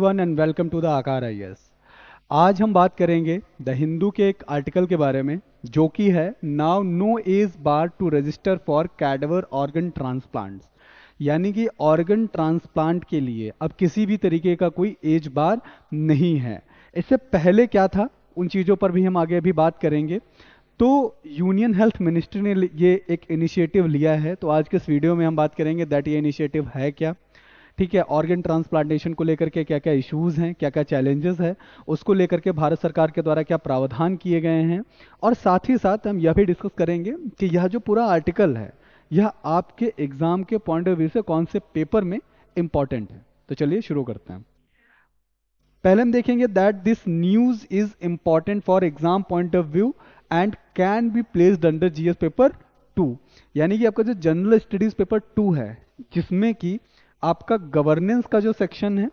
Everyone and welcome to the Aakar IAS. आज हम बात करेंगे द हिंदू के एक आर्टिकल के बारे में जो कि है now no age bar to register for cadaver organ transplants. यानी कि ऑर्गन ट्रांसप्लांट के लिए अब किसी भी तरीके का कोई एज बार नहीं है। इससे पहले क्या था उन चीज़ों पर भी हम आगे अभी बात करेंगे। तो यूनियन हेल्थ मिनिस्ट्री ने ये एक इनिशिएटिव लिया है, तो आज के इस वीडियो में हम बात करेंगे दैट ये इनिशिएटिव है क्या, ठीक है, ऑर्गन ट्रांसप्लांटेशन को लेकर के क्या क्या इश्यूज हैं, क्या क्या चैलेंजेस है, उसको लेकर के भारत सरकार के द्वारा क्या प्रावधान किए गए हैं, और साथ ही साथ हम यह भी डिस्कस करेंगे कि यह जो पूरा आर्टिकल है यह आपके एग्जाम के पॉइंट ऑफ व्यू से कौन से पेपर में इंपॉर्टेंट है। तो चलिए शुरू करते हैं। पहले हम देखेंगे that this news is important for exam point of view and can be placed under GS paper 2। यानी कि आपका जो जनरल स्टडीज पेपर 2 है जिसमें कि आपका गवर्नेंस का जो सेक्शन है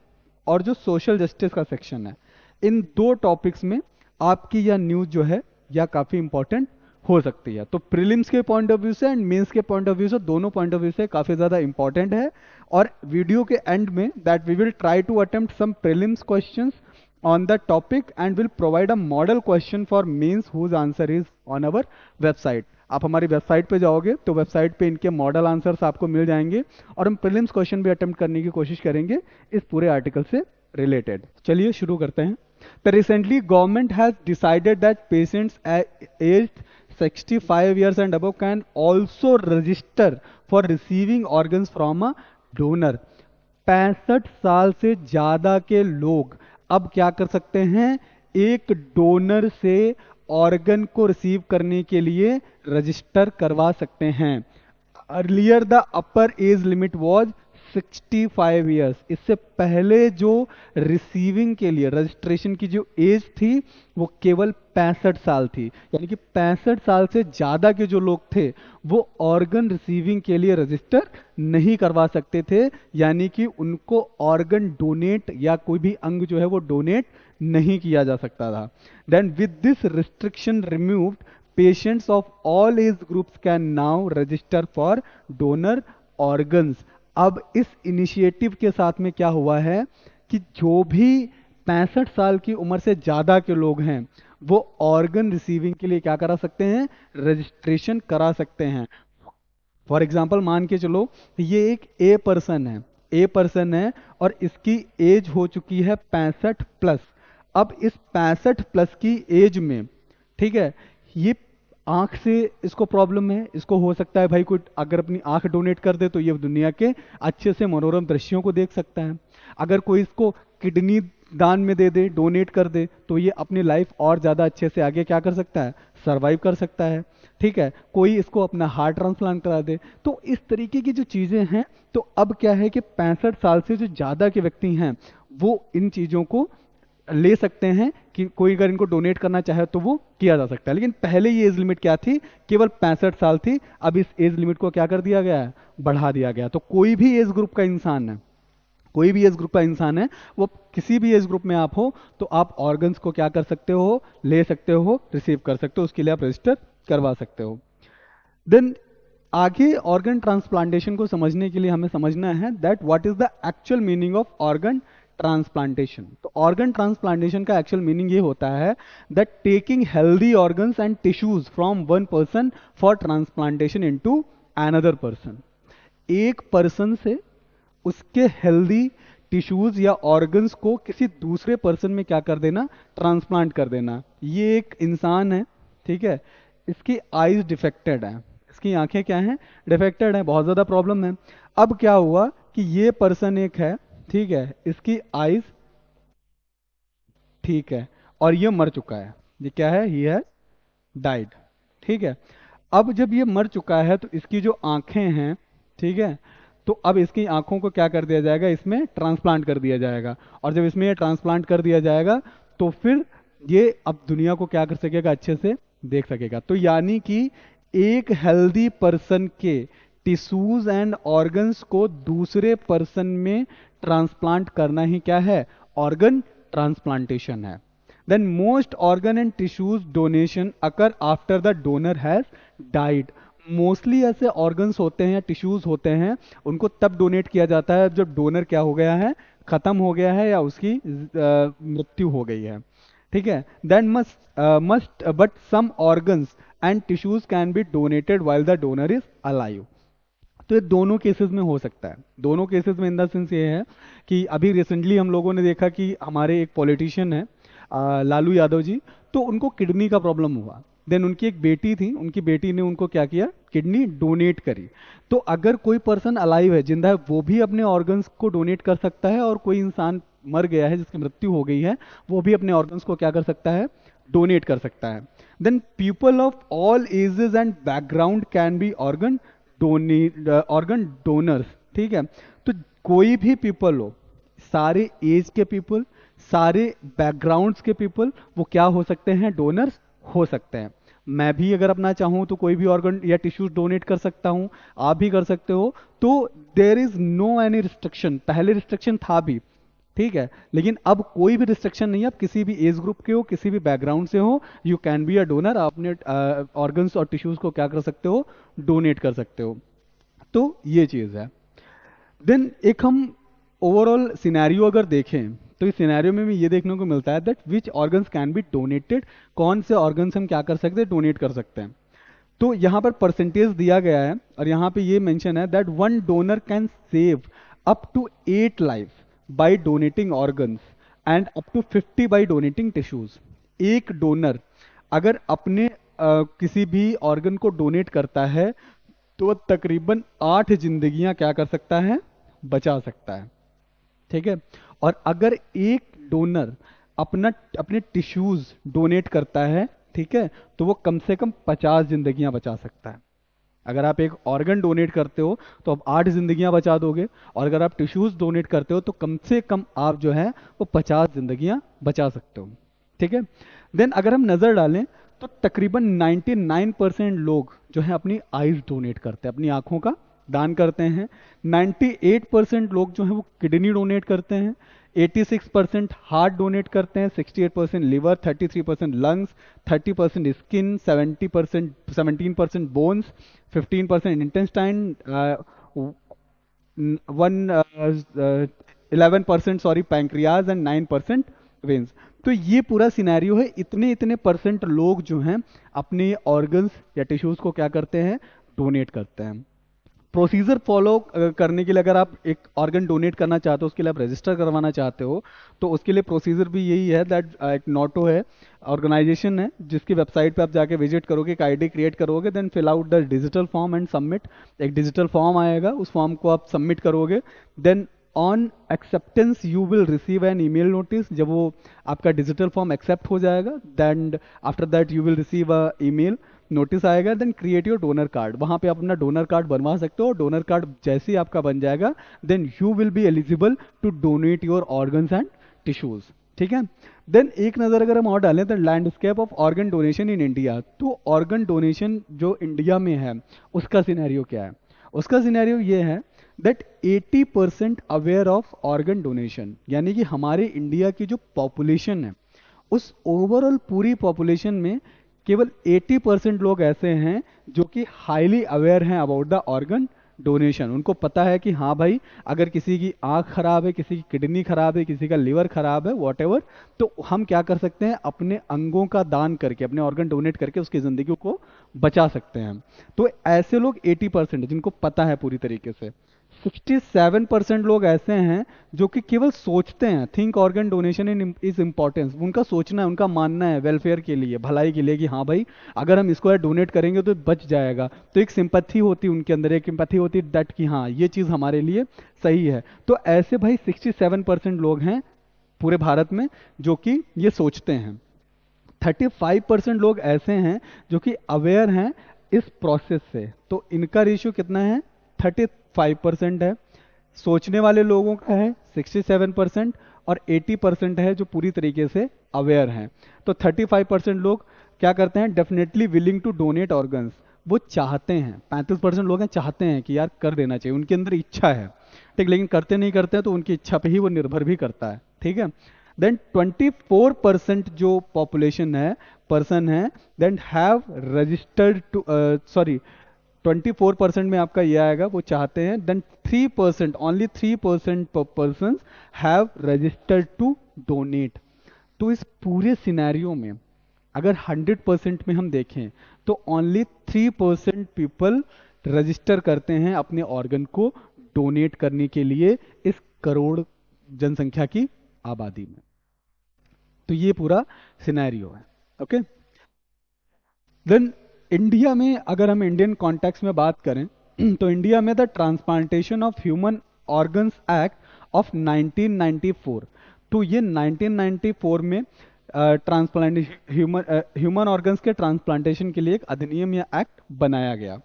और जो सोशल जस्टिस का सेक्शन है, इन दो टॉपिक्स में आपकी यह न्यूज जो है यह काफी इंपॉर्टेंट हो सकती है। तो प्रीलिम्स के पॉइंट ऑफ व्यू से एंड मेंस के पॉइंट ऑफ व्यू से, दोनों पॉइंट ऑफ व्यू से काफी ज्यादा इंपॉर्टेंट है। और वीडियो के एंड में that we will try to attempt some prelims questions on the topic and will provide a model question for mains whose answer is on our website। आप हमारी website पे जाओगे तो वेबसाइट पे इनके मॉडल आंसर्स आपको मिल जाएंगे और हम प्रीलिम्स क्वेश्चन भी अटेम्प्ट करने की कोशिश करेंगे इस पूरे आर्टिकल से रिलेटेड। चलिए शुरू करते हैं। तो recently government has decided that patients aged 65 years and above can also register for receiving organs from a donor। 65 साल से ज्यादा के लोग अब क्या कर सकते हैं, एक डोनर से ऑर्गन को रिसीव करने के लिए रजिस्टर करवा सकते हैं। Earlier the upper age limit was 65 years। इससे पहले जो रिसीविंग के लिए रजिस्ट्रेशन की जो एज थी वो केवल 65 साल थी। यानी कि 65 साल से ज्यादा के जो लोग थे वो ऑर्गन रिसीविंग के लिए रजिस्टर नहीं करवा सकते थे, यानी कि उनको ऑर्गन डोनेट या कोई भी अंग जो है वो डोनेट नहीं किया जा सकता था। Then with this restriction removed, patients of all age groups can now register for donor organs. अब इस इनिशिएटिव के साथ में क्या हुआ है कि जो भी 65 साल की उम्र से ज्यादा के लोग हैं वो ऑर्गन रिसीविंग के लिए क्या करा सकते हैं, रजिस्ट्रेशन करा सकते हैं। फॉर एग्जाम्पल मान के चलो ये एक ए पर्सन है और इसकी एज हो चुकी है 65 प्लस। अब इस 65 प्लस की एज में, ठीक है, ये आंख से इसको प्रॉब्लम है, इसको हो सकता है भाई कोई अगर अपनी आंख डोनेट कर दे तो ये दुनिया के अच्छे से मनोरम दृश्यों को देख सकता है। अगर कोई इसको किडनी दान में दे दे, डोनेट कर दे, तो ये अपनी लाइफ और ज्यादा अच्छे से आगे क्या कर सकता है, सरवाइव कर सकता है। ठीक है, कोई इसको अपना हार्ट ट्रांसप्लांट करा दे। तो इस तरीके की जो चीजें हैं, तो अब क्या है कि 65 साल से जो ज्यादा के व्यक्ति हैं वो इन चीजों को ले सकते हैं कि कोई अगर इनको डोनेट करना चाहे तो वो किया जा सकता है। लेकिन पहले ये एज लिमिट क्या थी, केवल 65 साल थी। अब इस एज लिमिट को क्या कर दिया गया है, बढ़ा दिया गया। तो कोई भी एज ग्रुप का इंसान है, कोई भी एज ग्रुप का इंसान है, वो किसी भी एज ग्रुप में आप हो तो आप ऑर्गन्स को क्या कर सकते हो, ले सकते हो, रिसीव कर सकते हो, उसके लिए आप रजिस्टर करवा सकते हो। देन आगे ऑर्गन ट्रांसप्लांटेशन को समझने के लिए हमें समझना है that what is the actual meaning of organ transplantation. तो ऑर्गन ट्रांसप्लांटेशन का एक्चुअल मीनिंग ये होता है that taking healthy organs and tissues from one person for transplantation into another person. एक पर्सन से उसके हेल्दी टिश्यूज या ऑर्गन्स को किसी दूसरे पर्सन में क्या कर देना, ट्रांसप्लांट कर देना। ये एक इंसान है, ठीक है, इसकी आईज डिफेक्टेड है, इसकी आंखें क्या हैं, डिफेक्टेड है, बहुत ज्यादा प्रॉब्लम है। अब क्या हुआ कि ये पर्सन एक है, ठीक है, इसकी आईज ठीक है और ये मर चुका है। ये क्या है, ही हैज डाइड। ठीक है, अब जब ये मर चुका है तो इसकी जो आंखें हैं, ठीक है, तो अब इसकी आंखों को क्या कर दिया जाएगा, इसमें ट्रांसप्लांट कर दिया जाएगा। और जब इसमें ये ट्रांसप्लांट कर दिया जाएगा तो फिर ये अब दुनिया को क्या कर सकेगा, अच्छे से देख सकेगा। तो यानी कि एक हेल्दी पर्सन के टिश्यूज एंड ऑर्गन्स को दूसरे पर्सन में ट्रांसप्लांट करना ही क्या है, ऑर्गन ट्रांसप्लांटेशन है। Then most organ and tissues donation occur after the donor has died. Mostly ऐसे ऑर्गन्स होते हैं या टिश्यूज होते हैं उनको तब डोनेट किया जाता है जब डोनर क्या हो गया है, खत्म हो गया है या उसकी मृत्यु हो गई है, ठीक है, then must but some organs and tissues can be donated while the donor is alive. तो ये दोनों केसेस में हो सकता है। दोनों केसेस में इन द सेंस ये है कि अभी रिसेंटली हम लोगों ने देखा कि हमारे एक पॉलिटिशियन है लालू यादव जी, तो उनको किडनी का प्रॉब्लम हुआ। देन उनकी एक बेटी थी, उनकी बेटी ने उनको क्या किया, किडनी डोनेट करी। तो अगर कोई पर्सन अलाइव है, जिंदा है, वो भी अपने ऑर्गन्स को डोनेट कर सकता है, और कोई इंसान मर गया है जिसकी मृत्यु हो गई है, वो भी अपने ऑर्गन्स को क्या कर सकता है, डोनेट कर सकता है। Then people of all ages and background can be organ donors, ठीक है। तो कोई भी पीपल हो, सारे एज के पीपल, सारे बैकग्राउंड्स के पीपल, वो क्या हो सकते हैं, डोनर्स हो सकते हैं। मैं भी अगर अपना चाहूं तो कोई भी ऑर्गन या टिश्यूज डोनेट कर सकता हूं, आप भी कर सकते हो। तो there is no any restriction. पहले रिस्ट्रिक्शन था भी, ठीक है, लेकिन अब कोई भी रिस्ट्रिक्शन नहीं है। आप किसी भी एज ग्रुप के हो, किसी भी बैकग्राउंड से हो, you can be a donor. आप अपने ऑर्गन्स और टिश्यूज को क्या कर सकते हो, डोनेट कर सकते हो। तो ये चीज है। देन एक हम ओवरऑल सिनेरियो अगर देखें, तो इस सिनेरियो में भी ये देखने को मिलता है that which organs can be donated, कौन से ऑर्गन्स हम क्या कर सकते हैं, डोनेट कर सकते हैं। तो यहाँ पर परसेंटेज दिया गया है, और यहाँ पे ये मेंशन है that one donor can save up to 8 life by donating organs and up to 50 by donating tissues. एक डोनर अगर अपने किसी भी ऑर्गन को डोनेट करता है, तो वह तकरीबन 8 जिंदगियां क्या कर सकता है, बचा सकता है, ठीक है। और अगर एक डोनर अपने टिश्यूज डोनेट करता है, ठीक है, तो वो कम से कम 50 जिंदगियां बचा सकता है। अगर आप एक ऑर्गन डोनेट करते हो तो आप 8 जिंदगियां बचा दोगे, और अगर आप टिश्यूज डोनेट करते हो तो कम से कम आप जो है वो 50 जिंदगियां बचा सकते हो, ठीक है। देन अगर हम नजर डालें तो तकरीबन 99% लोग जो है अपनी आईज डोनेट करते हैं, अपनी आंखों का दान करते हैं। 98% लोग जो है वो किडनी डोनेट करते हैं। 86% हार्ट डोनेट करते हैं। 68% liver, 33% lungs, 30% skin, 17% bones, 15% intestine, 11% sorry pancreas, and 9% veins. तो ये पूरा सिनेरियो है। इतने इतने परसेंट लोग जो हैं अपने ऑर्गन्स या टिश्यूज को क्या करते हैं, डोनेट करते हैं। प्रोसीजर फॉलो करने के लिए, अगर आप एक ऑर्गन डोनेट करना चाहते हो, उसके लिए आप रजिस्टर करवाना चाहते हो, तो उसके लिए प्रोसीजर भी यही है दैट एक नोटो है, ऑर्गेनाइजेशन है, जिसकी वेबसाइट पे आप जाके विजिट करोगे, एक आईडी क्रिएट करोगे, then fill out the digital form and submit. एक डिजिटल फॉर्म आएगा, उस फॉर्म को आप सबमिट करोगे। Then on acceptance you will receive an email notice. जब वो आपका डिजिटल फॉर्म एक्सेप्ट हो जाएगा, then after that you will receive a email notice आएगा। Then create your donor card, वहां पे आप अपना डोनर कार्ड बनवा सकते हो। डोनर कार्ड जैसे ही आपका बन जाएगा, then you will be eligible to donate your organs and tissues, ठीक है। देन एक नजर अगर हम और डालें तो landscape of organ donation in India. तो ऑर्गन डोनेशन जो इंडिया में है, उसका सिनेरियो क्या है? उसका सिनेरियो ये है that 80% aware of organ donation, यानी कि हमारे इंडिया की जो पॉपुलेशन है, उस ओवरऑल पूरी पॉपुलेशन में केवल 80% लोग ऐसे हैं जो कि हाईली अवेयर हैं अबाउट द ऑर्गन डोनेशन। उनको पता है कि हाँ भाई, अगर किसी की आंख खराब है, किसी की किडनी खराब है, किसी का लिवर खराब है, वॉटेवर, तो हम क्या कर सकते हैं, अपने अंगों का दान करके, अपने ऑर्गन डोनेट करके उसकी जिंदगी को बचा सकते हैं। तो ऐसे लोग 80% जिनको पता है पूरी तरीके से। 67% लोग ऐसे हैं जो कि केवल सोचते हैं, think organ donation in is importance. उनका सोचना है, उनका मानना है वेलफेयर के लिए, भलाई के लिए, कि हाँ भाई अगर हम इसको डोनेट करेंगे तो बच जाएगा। तो एक सिंपैथी होती है उनके अंदर, एक एम्पैथी होती है दैट कि हाँ ये चीज़ हमारे लिए सही है। तो ऐसे भाई 67% लोग हैं पूरे भारत में जो कि ये सोचते हैं। 35% लोग ऐसे हैं जो कि अवेयर हैं इस प्रोसेस से। तो इनका रेशियो कितना है? 35% है। सोचने वाले लोगों का है 67%, और 80% है जो पूरी तरीके से अवेयर हैं। तो 35% लोग क्या करते हैं, definitely willing to donate organs, वो चाहते हैं। 35% लोग हैं चाहते हैं कि यार कर देना चाहिए, उनके अंदर इच्छा है, ठीक, लेकिन करते नहीं करते हैं, तो उनकी इच्छा पे ही वो निर्भर भी करता है, ठीक है। देन 24% जो पॉपुलेशन है, पर्सन है, then have registered to, sorry, 24% में आपका ये आएगा, वो चाहते हैं। Then 3%, only 3% person have registered to donate. तो इस पूरे सिनेरियो में अगर 100% में हम देखें तो ओनली 3% पीपल रजिस्टर करते हैं अपने ऑर्गन को डोनेट करने के लिए इस करोड़ जनसंख्या की आबादी में। तो ये पूरा सिनेरियो है। ओके, देन इंडिया में अगर हम इंडियन कॉन्टेक्स्ट में बात करें तो इंडिया में the transplantation of human organs act of 1994, तो ये 1994 में ट्रांसप्लांटेशन ह्यूमन ऑर्गन्स के ट्रांसप्लांटेशन के लिए एक अधिनियम या एक्ट बनाया गया।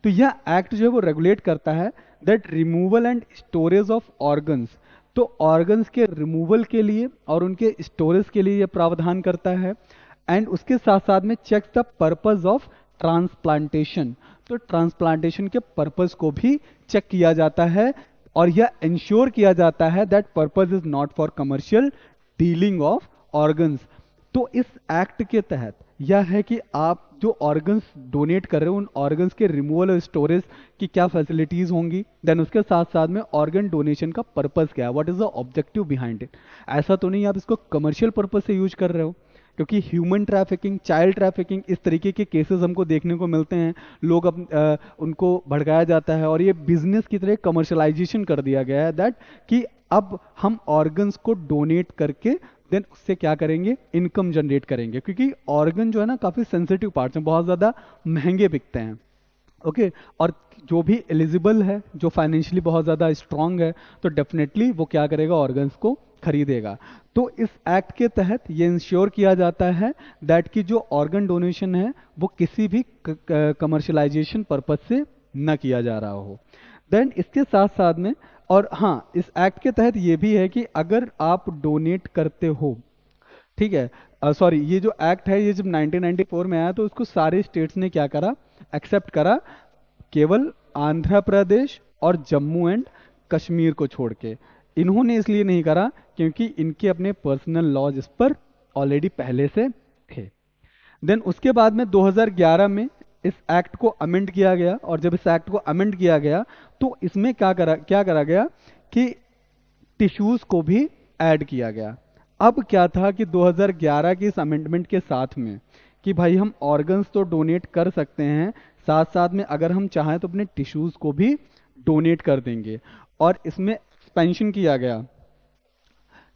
तो यह एक्ट जो है वो रेगुलेट करता है that removal and storage of organs, तो ऑर्गन्स के रिमूवल के लिए और उनके स्टोरेज के लिए यह प्रावधान करता है। एंड उसके साथ साथ में checks the purpose of transplantation, तो ट्रांसप्लांटेशन के पर्पस को भी चेक किया जाता है और यह इंश्योर किया जाता है that purpose is not for commercial dealing of organs. तो इस एक्ट के तहत यह है कि आप जो ऑर्गन्स डोनेट कर रहे हो उन ऑर्गन्स के रिमूवल और स्टोरेज की क्या फैसिलिटीज होंगी, देन उसके साथ साथ में ऑर्गन डोनेशन का पर्पस क्या है, what is the objective behind it. ऐसा तो नहीं आप इसको कमर्शियल पर्पस से यूज कर रहे हो, क्योंकि ह्यूमन ट्रैफिकिंग, चाइल्ड ट्रैफिकिंग, इस तरीके के केसेस हमको देखने को मिलते हैं। लोग उनको भड़काया जाता है और ये बिजनेस की तरह कमर्शलाइजेशन कर दिया गया है दैट कि अब हम ऑर्गन्स को डोनेट करके देन उससे क्या करेंगे, इनकम जनरेट करेंगे, क्योंकि ऑर्गन जो है ना काफ़ी सेंसिटिव पार्ट्स हैं, बहुत ज़्यादा महंगे बिकते हैं। ओके, और जो भी एलिजिबल है, जो फाइनेंशियली बहुत ज़्यादा स्ट्रांग है, तो डेफिनेटली वो क्या करेगा, ऑर्गन्स को खरीदेगा। तो इस एक्ट के तहत ये इंश्योर किया जाता है दैट कि जो ऑर्गन डोनेशन है वो किसी भी कमर्शलाइजेशन पर्पज से न किया जा रहा हो। देन इसके साथ साथ में, और हाँ, इस एक्ट के तहत ये भी है कि अगर आप डोनेट करते हो, ठीक है, सॉरी, ये जो एक्ट है ये जब 1994 में आया तो उसको सारे स्टेट्स ने क्या करा, एक्सेप्ट करा, केवल आंध्र प्रदेश और जम्मू एंड कश्मीर को छोड़ के। इन्होंने इसलिए नहीं करा क्योंकि इनके अपने पर्सनल लॉज इस पर ऑलरेडी पहले से थे। देन उसके बाद में 2011 में इस एक्ट को अमेंड किया गया, और जब इस एक्ट को अमेंड किया गया तो इसमें क्या करा गया कि टिश्यूज को भी ऐड किया गया। अब क्या था कि 2011 की इस अमेंडमेंट के साथ में कि भाई हम ऑर्गन्स तो डोनेट कर सकते हैं, साथ साथ में अगर हम चाहें तो अपने टिश्यूज को भी डोनेट कर देंगे, और इसमें एक्सपेंशन किया गया।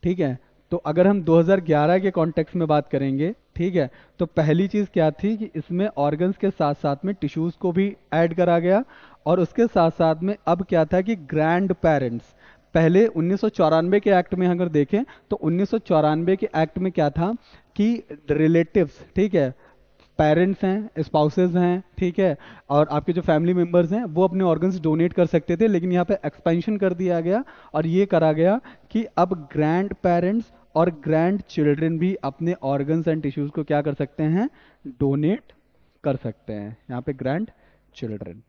ठीक है, तो अगर हम 2011 के कॉन्टेक्स्ट में बात करेंगे, ठीक है, तो पहली चीज क्या थी कि इसमें ऑर्गन्स के साथ साथ में टिश्यूज को भी ऐड करा गया, और उसके साथ साथ में अब क्या था कि ग्रैंड पेरेंट्स, पहले 1994 के एक्ट में अगर देखें तो 1994 के एक्ट में क्या था कि रिलेटिव्स, ठीक है, पेरेंट्स हैं, स्पाउसेस हैं, ठीक है, और आपके जो फैमिली मेंबर्स हैं वो अपने ऑर्गन्स डोनेट कर सकते थे, लेकिन यहाँ पे एक्सपेंशन कर दिया गया और ये करा गया कि अब ग्रैंड पेरेंट्स और ग्रैंड चिल्ड्रन भी अपने ऑर्गन्स एंड टिश्यूज को क्या कर सकते हैं, डोनेट कर सकते हैं। यहाँ पे ग्रैंड चिल्ड्रन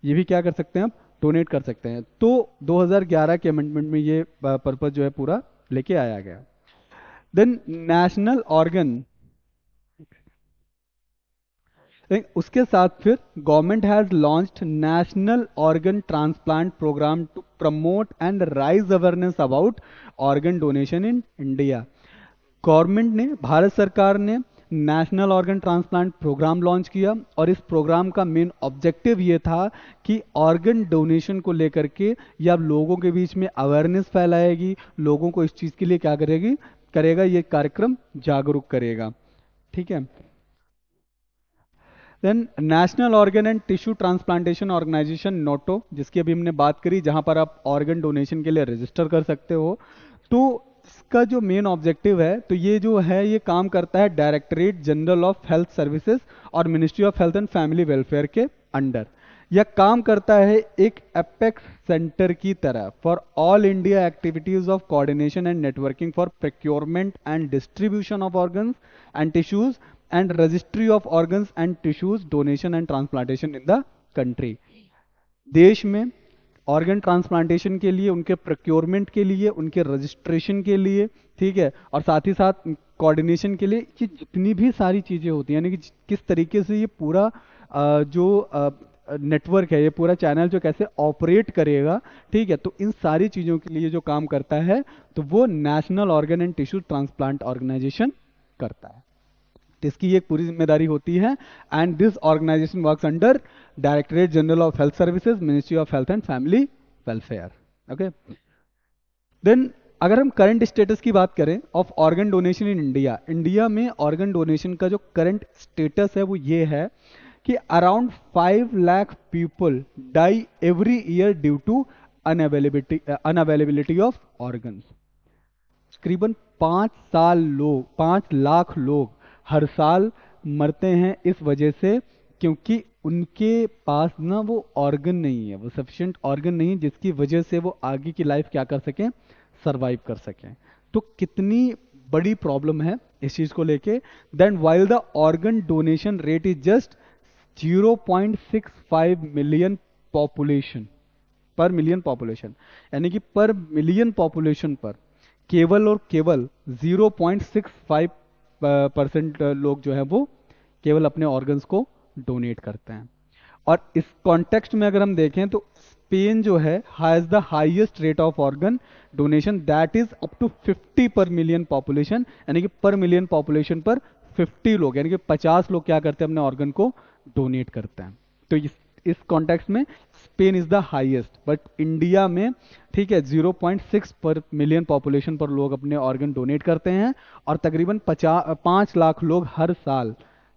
ये भी क्या कर सकते हैं, अब डोनेट कर सकते हैं। तो 2011 के अमेंडमेंट में ये पर्पज जो है पूरा लेके आया गया। देन नेशनल ऑर्गन, उसके साथ फिर government has launched national organ transplant programme to promote and raise awareness about organ donation in India. Government ने, भारत सरकार ने national organ transplant programme launch किया, और इस प्रोग्राम का मेन ऑब्जेक्टिव ये था कि ऑर्गन डोनेशन को लेकर के या लोगों के बीच में अवेयरनेस फैलाएगी, लोगों को इस चीज़ के लिए क्या करेगा, ये कार्यक्रम जागरूक करेगा। ठीक है, then national organ and tissue transplantation organisation NOTTO, जिसकी अभी हमने बात करी, जहां पर आप ऑर्गन डोनेशन के लिए रजिस्टर कर सकते हो। तो इसका जो मेन ऑब्जेक्टिव है, तो ये जो है ये काम करता है directorate general of health services और ministry of health and family welfare के अंडर। यह काम करता है एक एपेक्स सेंटर की तरह for all India activities of coordination and networking for procurement and distribution of organs and tissues and registry of organs and tissues donation and transplantation in the country. देश में organ transplantation के लिए, उनके procurement के लिए, उनके registration के लिए, ठीक है, और साथ ही साथ कोऑर्डिनेशन के लिए, ये जितनी भी सारी चीजें होती हैं, यानी कि किस तरीके से ये पूरा जो नेटवर्क है, ये पूरा चैनल जो कैसे ऑपरेट करेगा, ठीक है, तो इन सारी चीज़ों के लिए जो काम करता है तो वो national organ and tissue transplant organisation करता है। तो इसकी एक पूरी जिम्मेदारी होती है। And this organisation works under directorate general of health services, ministry of health and family welfare. Okay, then अगर हम करंट स्टेटस की बात करें of organ donation in India, India में ऑर्गन डोनेशन का जो करंट स्टेटस है वो ये है कि around 5 lakh people die every year due to unavailability of organs. तकरीबन 5 लाख लोग हर साल मरते हैं इस वजह से, क्योंकि उनके पास ना वो ऑर्गन नहीं है, वो सफिशिएंट ऑर्गन नहीं, जिसकी वजह से वो आगे की लाइफ क्या कर सकें, सरवाइव कर सकें। तो कितनी बड़ी प्रॉब्लम है इस चीज को लेके। Then while the organ donation rate is just 0.65 million population, per million population, यानी कि पर मिलियन पॉपुलेशन पर केवल और केवल 0.65% लोग जो है वो केवल अपने ऑर्गन्स को डोनेट करते हैं। और इस कॉन्टेक्स्ट में अगर हम देखें तो स्पेन जो है has the highest rate of organ donation, that is up to 50 per million population, यानी कि पर मिलियन पॉपुलेशन पर 50 लोग, यानी कि 50 लोग क्या करते हैं, अपने ऑर्गन को डोनेट करते हैं। तो इस कॉन्टेक्स्ट में Spain is the highest, but India में ठीक है 0.6 पर मिलियन पॉपुलेशन पर लोग अपने ऑर्गन डोनेट करते हैं, और तकरीबन 5 लाख लोग हर साल,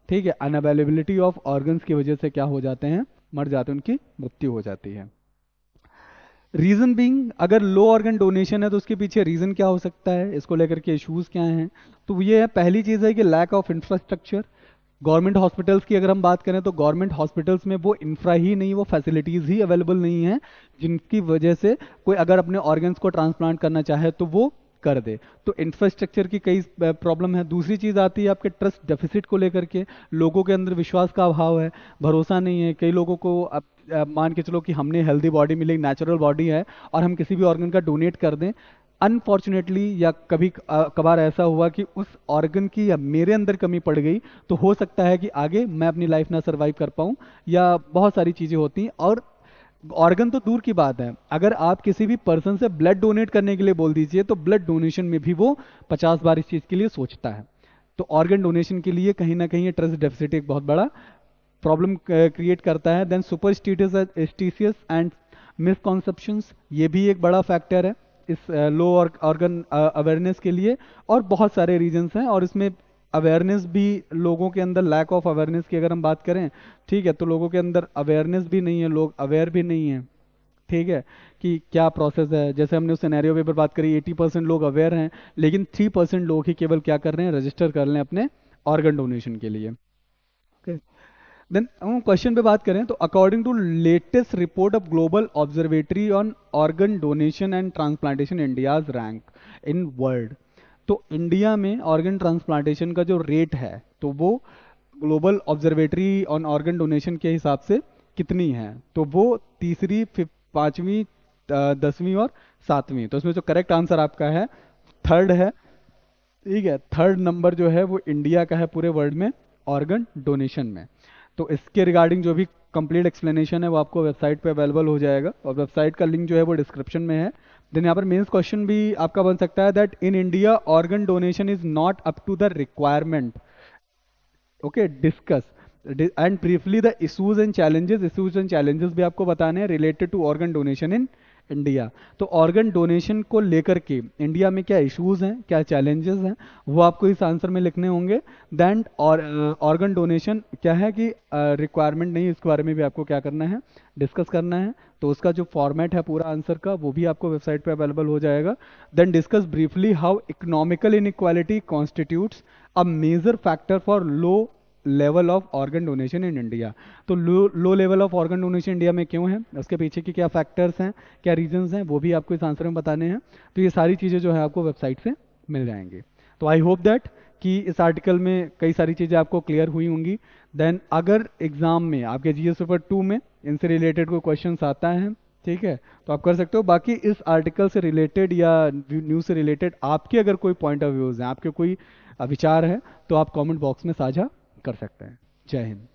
ठीक है, अनअवेलेबिलिटी ऑफ ऑर्गन्स की वजह से क्या हो जाते हैं, मर जाते हैं, उनकी मृत्यु हो जाती है। रीजन बीइंग, अगर लो ऑर्गन डोनेशन है तो उसके पीछे रीजन क्या हो सकता है, इसको लेकर के इश्यूज क्या हैं, तो ये है, पहली चीज है कि lack of infrastructure. Government hospitals की अगर हम बात करें तो गवर्नमेंट हॉस्पिटल्स में वो इंफ्रा ही नहीं, वो फैसिलिटीज ही अवेलेबल नहीं है, जिनकी वजह से कोई अगर अपने ऑर्गन्स को ट्रांसप्लांट करना चाहे तो वो कर दे। तो इंफ्रास्ट्रक्चर की कई प्रॉब्लम है। दूसरी चीज आती है आपके ट्रस्ट डेफिसिट को लेकर के, लोगों के अंदर विश्वास का अभाव है, भरोसा नहीं है। कई लोगों को मान के चलो कि हमने हेल्दी बॉडी मिली, नेचुरल बॉडी है, और हम किसी भी ऑर्गन का डोनेट कर दें, अनफॉर्चुनेटली या कभी कभार ऐसा हुआ कि उस ऑर्गन की या मेरे अंदर कमी पड़ गई, तो हो सकता है कि आगे मैं अपनी लाइफ ना सर्वाइव कर पाऊं, या बहुत सारी चीजें होती हैं। और ऑर्गन तो दूर की बात है, अगर आप किसी भी पर्सन से ब्लड डोनेट करने के लिए बोल दीजिए तो ब्लड डोनेशन में भी वो 50 बार इस चीज के लिए सोचता है। तो ऑर्गन डोनेशन के लिए कहीं ना कहीं ट्रस्ट डेफिसिट एक बहुत बड़ा प्रॉब्लम क्रिएट करता है। देन सुपरस्टिशियस एंड मिसकॉन्सेप्शंस, ये भी एक बड़ा फैक्टर है इस लो ऑर्गन अवेयरनेस के लिए, और बहुत सारे रीजंस हैं। और इसमें अवेयरनेस भी, लोगों के अंदर लैक ऑफ अवेयरनेस की अगर हम बात करें, ठीक है, तो लोगों के अंदर अवेयरनेस भी नहीं है, लोग अवेयर भी नहीं है, ठीक है, कि क्या प्रोसेस है। जैसे हमने उस सिनेरियो पे पर बात करी, 80% लोग अवेयर हैं, लेकिन 3% लोग ही केवल क्या कर रहे हैं, रजिस्टर कर रहे हैं अपने ऑर्गन डोनेशन के लिए। ओके, देन हम क्वेश्चन पे बात करें तो according to latest report of global observatory on organ donation and transplantation, India's rank in world. तो इंडिया में ऑर्गन ट्रांसप्लांटेशन का जो रेट है तो वो global observatory on organ donation के हिसाब से कितनी है, तो वो तीसरी, पांचवी, 10वीं और 7वीं। तो इसमें जो करेक्ट आंसर आपका है थर्ड है, ठीक है, थर्ड नंबर जो है वो इंडिया का है पूरे वर्ल्ड में ऑर्गन डोनेशन में। तो इसके रिगार्डिंग जो भी कंप्लीट एक्सप्लेनेशन है वो आपको वेबसाइट पे अवेलेबल हो जाएगा, और वेबसाइट का लिंक जो है वो डिस्क्रिप्शन में है। देन यहाँ पर मेंस क्वेश्चन भी आपका बन सकता है, that in India organ donation is not up to the requirement. Okay, discuss and briefly the issues and challenges भी आपको बताने हैं related to organ donation in India. तो ऑर्गन डोनेशन को लेकर के इंडिया में क्या इश्यूज हैं, क्या चैलेंजेस हैं, वो आपको इस आंसर में लिखने होंगे। देन और ऑर्गन डोनेशन क्या है कि रिक्वायरमेंट नहीं, इसके बारे में भी आपको क्या करना है, डिस्कस करना है। तो उसका जो फॉर्मेट है पूरा आंसर का वो भी आपको वेबसाइट पे अवेलेबल हो जाएगा। Then discuss briefly how economical inequality constitutes a major factor for low level of organ donation in India. तो low level of organ donation India में क्यों है, उसके पीछे की क्या फैक्टर्स हैं, क्या रीजंस हैं, वो भी आपको इस आंसर में बताने हैं। तो ये सारी चीज़ें जो है आपको वेबसाइट से मिल जाएंगी। तो आई होप दैट कि इस आर्टिकल में कई सारी चीज़ें आपको क्लियर हुई होंगी। देन अगर एग्जाम में आपके जीएस पेपर 2 में इनसे रिलेटेड कोई क्वेश्चन आता है, ठीक है, तो आप कर सकते हो। बाकी इस आर्टिकल से रिलेटेड या न्यूज़ से रिलेटेड आपके अगर कोई पॉइंट ऑफ व्यूज़ हैं, आपके कोई विचार है, तो आप कमेंट बॉक्स में साझा कर सकते हैं। जय हिंद।